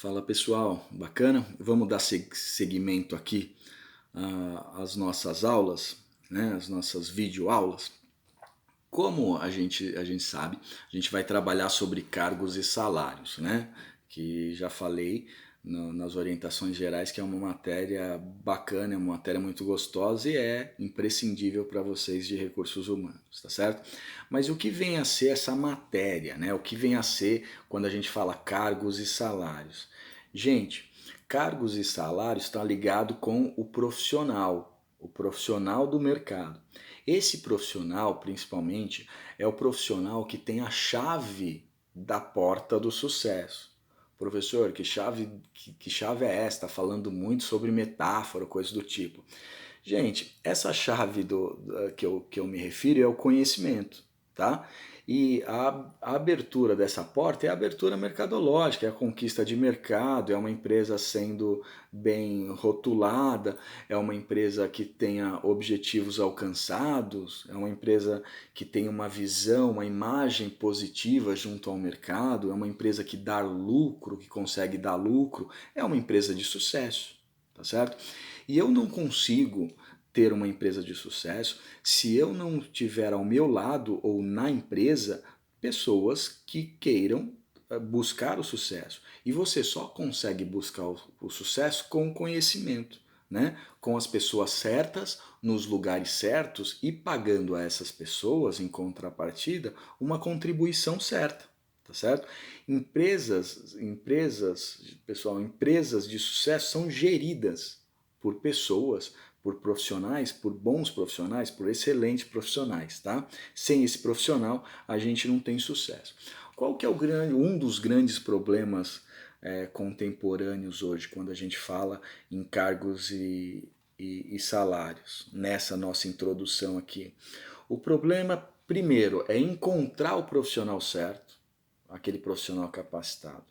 Fala pessoal, bacana? Vamos dar seguimento aqui às nossas aulas, né? As nossas videoaulas. Como a gente sabe, a gente vai trabalhar sobre cargos e salários, né? Que já falei nas orientações gerais que é uma matéria bacana, é uma matéria muito gostosa e é imprescindível para vocês de recursos humanos, tá certo? Mas o que vem a ser essa matéria, né? O que vem a ser quando a gente fala cargos e salários? Gente, cargos e salários está ligado com o profissional do mercado. Esse profissional, principalmente, é o profissional que tem a chave da porta do sucesso. Professor, que chave é essa? Está falando muito sobre metáfora, coisa do tipo. Gente, essa chave que eu me refiro é o conhecimento, tá? E a abertura dessa porta é a abertura mercadológica, é a conquista de mercado, é uma empresa sendo bem rotulada, é uma empresa que tenha objetivos alcançados, é uma empresa que tem uma visão, uma imagem positiva junto ao mercado, é uma empresa que dá lucro, que consegue dar lucro, é uma empresa de sucesso, tá certo? E eu não consigo ter uma empresa de sucesso se eu não tiver ao meu lado ou na empresa pessoas que queiram buscar o sucesso. E você só consegue buscar o sucesso com o conhecimento, né? Com as pessoas certas, nos lugares certos e pagando a essas pessoas, em contrapartida, uma contribuição certa. Tá certo? Pessoal, empresas de sucesso são geridas por pessoas, por profissionais, por bons profissionais, por excelentes profissionais, tá? Sem esse profissional, a gente não tem sucesso. Qual que é um dos grandes problemas contemporâneos hoje, quando a gente fala em cargos e salários, nessa nossa introdução aqui? O problema, primeiro, é encontrar o profissional certo, aquele profissional capacitado,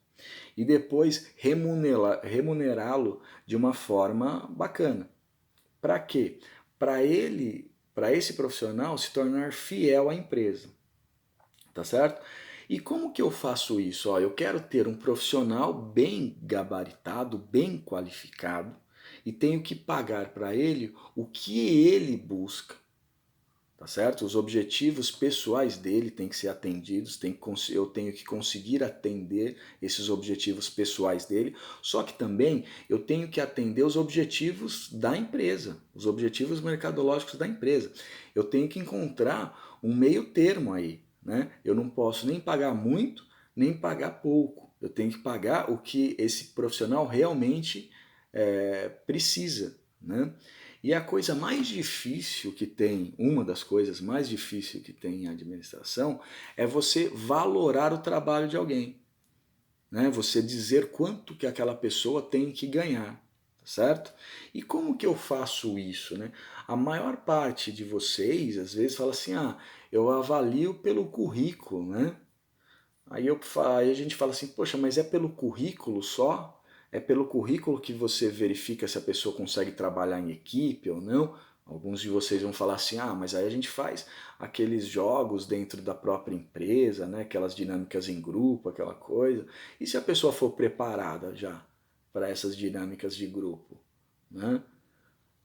e depois remunerá-lo de uma forma bacana. Para quê? Para esse profissional se tornar fiel à empresa, tá certo? E como que eu faço isso? Ó, eu quero ter um profissional bem gabaritado, bem qualificado, e tenho que pagar para ele o que ele busca, tá certo? Os objetivos pessoais dele têm que ser atendidos, eu tenho que conseguir atender esses objetivos pessoais dele, só que também eu tenho que atender os objetivos da empresa, os objetivos mercadológicos da empresa. Eu tenho que encontrar um meio termo aí, né? Eu não posso nem pagar muito, nem pagar pouco. Eu tenho que pagar o que esse profissional realmente precisa, né? E a coisa mais difícil que tem, uma das coisas mais difíceis que tem em administração, é você valorar o trabalho de alguém, né? Você dizer quanto que aquela pessoa tem que ganhar, tá certo? E como que eu faço isso, né? A maior parte de vocês, às vezes, fala assim, eu avalio pelo currículo, né? Aí a gente fala assim, poxa, mas é pelo currículo só? É pelo currículo que você verifica se a pessoa consegue trabalhar em equipe ou não? Alguns de vocês vão falar assim, mas aí a gente faz aqueles jogos dentro da própria empresa, né? Aquelas dinâmicas em grupo, aquela coisa. E se a pessoa for preparada já para essas dinâmicas de grupo, né?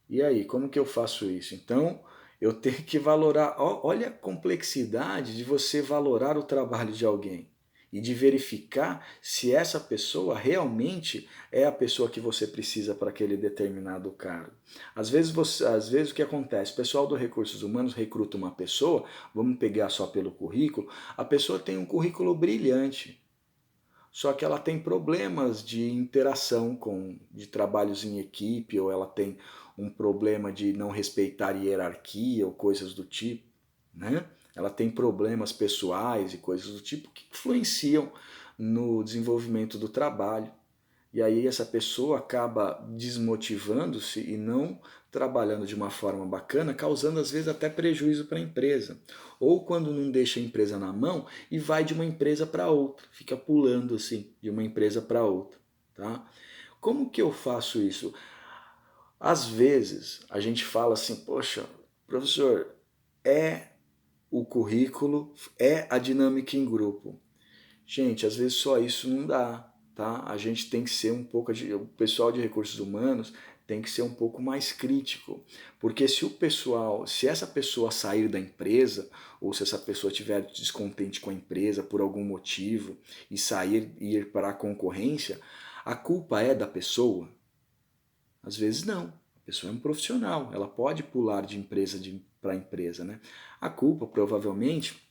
E aí, como que eu faço isso? Então, eu tenho que valorar, olha a complexidade de você valorar o trabalho de alguém e de verificar se essa pessoa realmente é a pessoa que você precisa para aquele determinado cargo. Às vezes o que acontece? O pessoal do Recursos Humanos recruta uma pessoa, vamos pegar só pelo currículo, a pessoa tem um currículo brilhante, só que ela tem problemas de interação de trabalhos em equipe, ou ela tem um problema de não respeitar hierarquia ou coisas do tipo, né? Ela tem problemas pessoais e coisas do tipo que influenciam no desenvolvimento do trabalho. E aí essa pessoa acaba desmotivando-se e não trabalhando de uma forma bacana, causando às vezes até prejuízo para a empresa. Ou quando não deixa a empresa na mão e vai de uma empresa para outra, fica pulando assim de uma empresa para outra, tá? Como que eu faço isso? Às vezes a gente fala assim, poxa, professor, é o currículo, é a dinâmica em grupo. Gente, às vezes só isso não dá, tá? A gente tem que ser um pouco, o pessoal de recursos humanos tem que ser um pouco mais crítico, porque se essa pessoa sair da empresa, ou se essa pessoa estiver descontente com a empresa por algum motivo e sair e ir para a concorrência, a culpa é da pessoa? Às vezes não. A pessoa é um profissional, ela pode pular de empresa para empresa, né? A culpa provavelmente,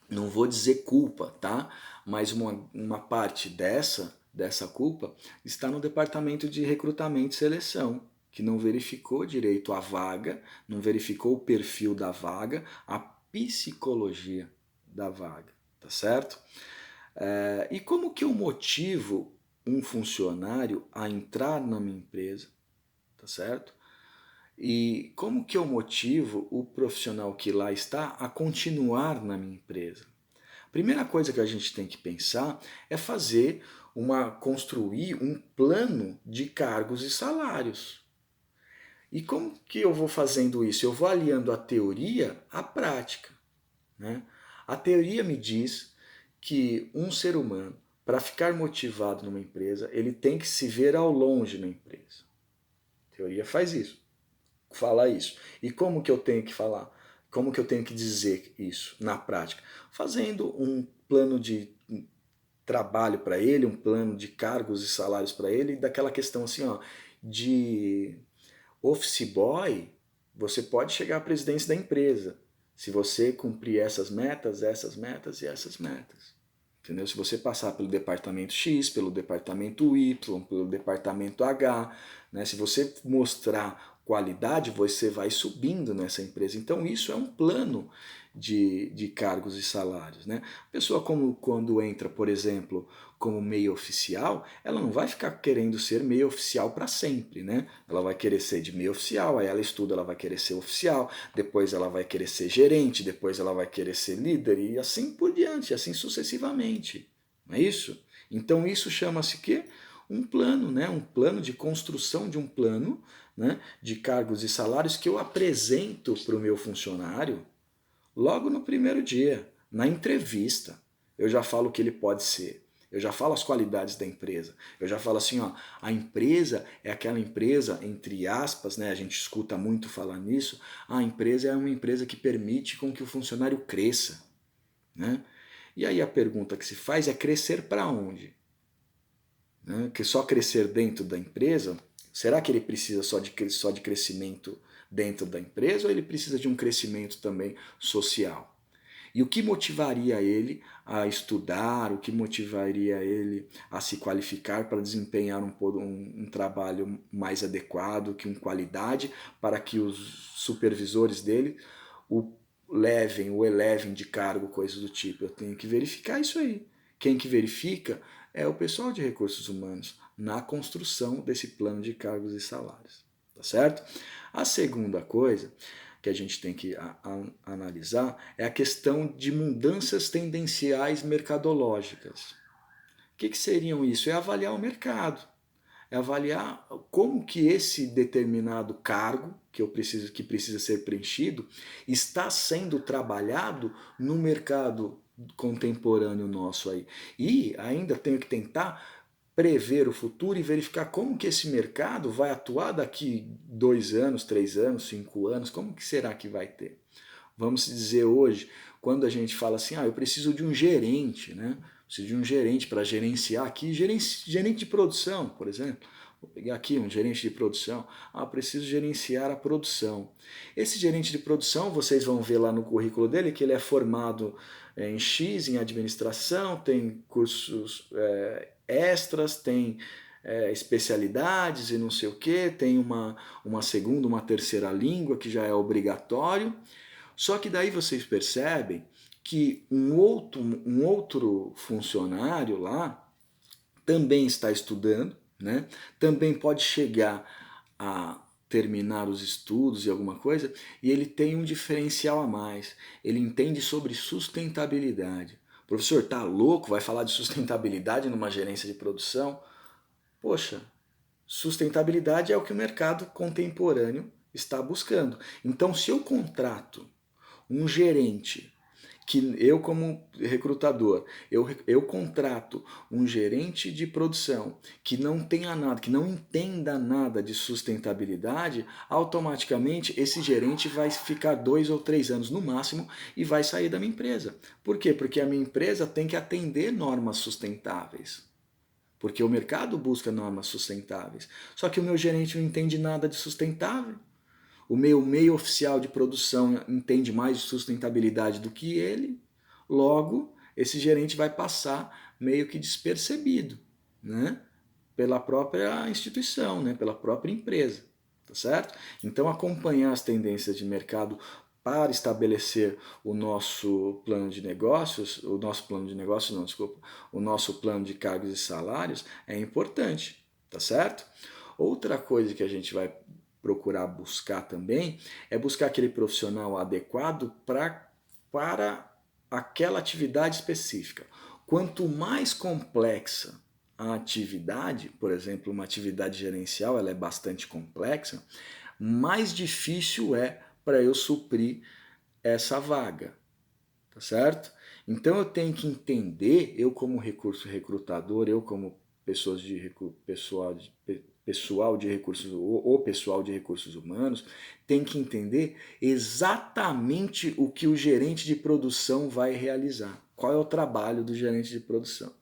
não vou dizer culpa, tá? Mas uma parte dessa culpa está no departamento de recrutamento e seleção, que não verificou direito a vaga, não verificou o perfil da vaga, a psicologia da vaga, tá certo? E como que eu motivo um funcionário a entrar na minha empresa, tá certo? E como que eu motivo o profissional que lá está a continuar na minha empresa? Primeira coisa que a gente tem que pensar é construir um plano de cargos e salários. E como que eu vou fazendo isso? Eu vou aliando a teoria à prática, né? A teoria me diz que um ser humano, para ficar motivado numa empresa, ele tem que se ver ao longe na empresa. A teoria faz isso, fala isso. E como que eu tenho que falar? Como que eu tenho que dizer isso na prática? Fazendo um plano de trabalho para ele, um plano de cargos e salários para ele, daquela questão assim, ó, de office boy, você pode chegar à presidência da empresa, se você cumprir essas metas e essas metas. Entendeu? Se você passar pelo departamento X, pelo departamento Y, pelo departamento H, né? Se você mostrar qualidade, você vai subindo nessa empresa. Então isso é um plano de cargos e salários. Né? A pessoa quando entra, por exemplo, como meio oficial, ela não vai ficar querendo ser meio oficial para sempre, né? Ela vai querer ser de meio oficial, aí ela estuda, ela vai querer ser oficial, depois ela vai querer ser gerente, depois ela vai querer ser líder e assim por diante, assim sucessivamente. Não é isso? Então isso chama-se quê? Um plano, né? Um plano de construção de um plano, né? De cargos e salários que eu apresento para o meu funcionário logo no primeiro dia, na entrevista. Eu já falo o que ele pode ser. Eu já falo as qualidades da empresa. Eu já falo assim, ó, a empresa é aquela empresa, entre aspas, né? A gente escuta muito falar nisso. A empresa é uma empresa que permite com que o funcionário cresça, né? E aí a pergunta que se faz é crescer para onde? Né? Que só crescer dentro da empresa? Será que ele precisa só de crescimento dentro da empresa ou ele precisa de um crescimento também social? E o que motivaria ele a estudar, o que motivaria ele a se qualificar para desempenhar um trabalho mais adequado, com qualidade, para que os supervisores dele o elevem de cargo, coisas do tipo. Eu tenho que verificar isso aí. Quem que verifica é o pessoal de recursos humanos na construção desse plano de cargos e salários. Tá certo? A segunda coisa que a gente tem que analisar é a questão de mudanças tendenciais mercadológicas. O que seriam isso? É avaliar o mercado, é avaliar como que esse determinado cargo que precisa ser preenchido está sendo trabalhado no mercado contemporâneo nosso aí. E ainda tenho que tentar prever o futuro e verificar como que esse mercado vai atuar daqui 2 anos, 3 anos, 5 anos, como que será que vai ter? Vamos dizer hoje, quando a gente fala assim, eu preciso de um gerente, né? Preciso de um gerente para gerenciar aqui, gerente de produção, por exemplo. Vou pegar aqui um gerente de produção. Preciso gerenciar a produção. Esse gerente de produção, vocês vão ver lá no currículo dele que ele é formado em X, em administração, tem cursos extras, tem especialidades e não sei o que, tem uma segunda, uma terceira língua que já é obrigatório. Só que daí vocês percebem que um outro funcionário lá também está estudando, né? Também pode chegar a terminar os estudos e alguma coisa, e ele tem um diferencial a mais. Ele entende sobre sustentabilidade. O professor, tá louco? Vai falar de sustentabilidade numa gerência de produção? Poxa, sustentabilidade é o que o mercado contemporâneo está buscando. Então, se eu contrato um gerente que eu como recrutador, eu contrato um gerente de produção que não tenha nada, que não entenda nada de sustentabilidade, automaticamente esse gerente vai ficar 2 ou 3 anos no máximo e vai sair da minha empresa. Por quê? Porque a minha empresa tem que atender normas sustentáveis. Porque o mercado busca normas sustentáveis. Só que o meu gerente não entende nada de sustentável. O meu meio oficial de produção entende mais de sustentabilidade do que ele. Logo, esse gerente vai passar meio que despercebido, né? Pela própria instituição, né? Pela própria empresa, tá certo? Então, acompanhar as tendências de mercado para estabelecer o nosso plano de negócios, o nosso plano de negócios, não, desculpa, o nosso plano de cargos e salários é importante, tá certo? Outra coisa que a gente vai procurar buscar também é buscar aquele profissional adequado para aquela atividade específica. Quanto mais complexa a atividade, por exemplo, uma atividade gerencial, ela é bastante complexa, mais difícil é para eu suprir essa vaga, tá certo? Então eu tenho que entender, eu como recurso recrutador, eu como pessoal de recursos, o pessoal de recursos humanos, tem que entender exatamente o que o gerente de produção vai realizar. Qual é o trabalho do gerente de produção?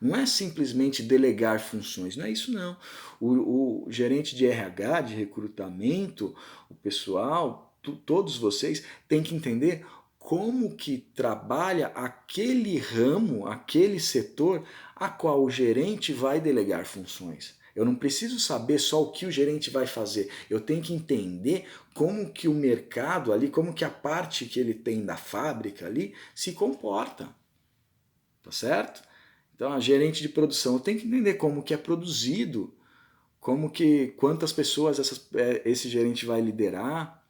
Não é simplesmente delegar funções, não é isso não. O gerente de RH, de recrutamento, o pessoal, todos vocês têm que entender como que trabalha aquele ramo, aquele setor a qual o gerente vai delegar funções. Eu não preciso saber só o que o gerente vai fazer. Eu tenho que entender como que o mercado ali, como que a parte que ele tem da fábrica ali se comporta. Tá certo? Então, a gerente de produção tem que entender como que é produzido, quantas pessoas esse gerente vai liderar,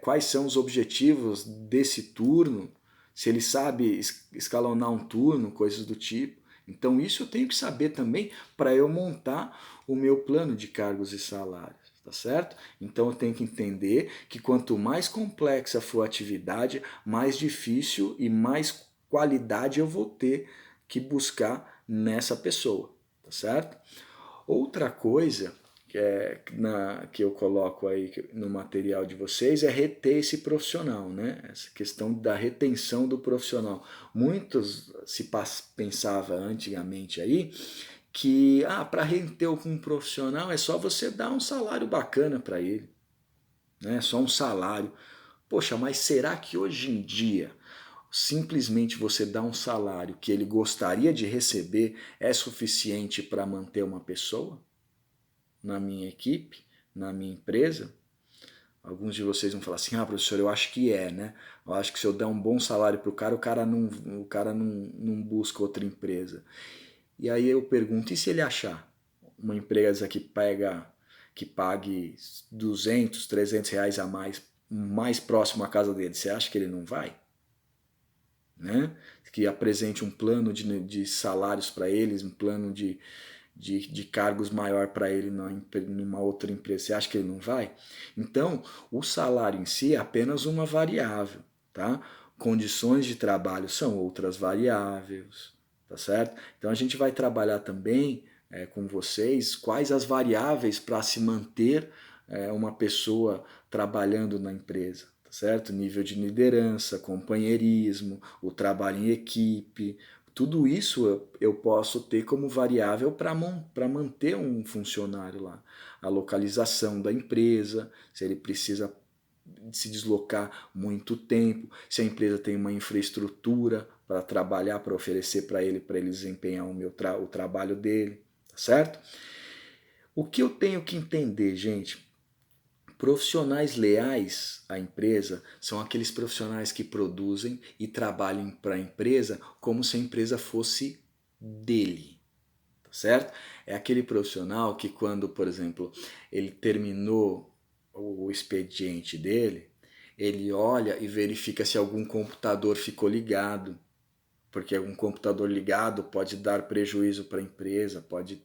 quais são os objetivos desse turno, se ele sabe escalonar um turno, coisas do tipo. Então, isso eu tenho que saber também para eu montar o meu plano de cargos e salários, tá certo? Então, eu tenho que entender que quanto mais complexa for a atividade, mais difícil e mais qualidade eu vou ter que buscar nessa pessoa, tá certo? Outra coisa que eu coloco aí no material de vocês é reter esse profissional, né? Essa questão da retenção do profissional. Muitos pensava antigamente aí que para reter um profissional é só você dar um salário bacana para ele, né? Só um salário. Poxa, mas será que hoje em dia simplesmente você dar um salário que ele gostaria de receber é suficiente para manter uma pessoa na minha equipe, na minha empresa? Alguns de vocês vão falar assim, professor, eu acho que é, né? Eu acho que se eu der um bom salário para o cara não busca outra empresa. E aí eu pergunto, e se ele achar uma empresa que pague 200, 300 reais a mais próximo à casa dele, você acha que ele não vai? Né? Que apresente um plano de salários para eles, um plano de cargos maior para ele numa outra empresa. Você acha que ele não vai? Então, o salário em si é apenas uma variável, tá? Condições de trabalho são outras variáveis, tá certo? Então a gente vai trabalhar também com vocês quais as variáveis para se manter uma pessoa trabalhando na empresa, tá certo? Nível de liderança, companheirismo, o trabalho em equipe, tudo isso eu posso ter como variável para manter um funcionário lá. A localização da empresa, se ele precisa se deslocar muito tempo, se a empresa tem uma infraestrutura para trabalhar, para oferecer para ele desempenhar o trabalho dele, tá certo? O que eu tenho que entender, gente? Profissionais leais à empresa são aqueles profissionais que produzem e trabalham para a empresa como se a empresa fosse dele, tá certo? É aquele profissional que quando, por exemplo, ele terminou o expediente dele, ele olha e verifica se algum computador ficou ligado, porque algum computador ligado pode dar prejuízo para a empresa, pode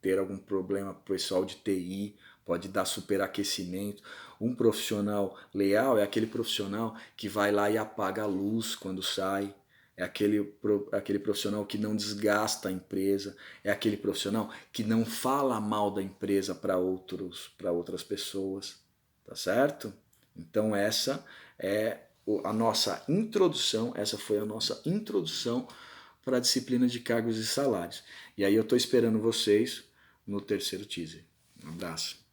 ter algum problema pessoal de TI, pode dar superaquecimento. Um profissional leal é aquele profissional que vai lá e apaga a luz quando sai, é aquele profissional que não desgasta a empresa, é aquele profissional que não fala mal da empresa para outras pessoas, tá certo? Então essa é a nossa introdução, essa foi a nossa introdução para a disciplina de cargos e salários. E aí eu estou esperando vocês no terceiro teaser. Um abraço.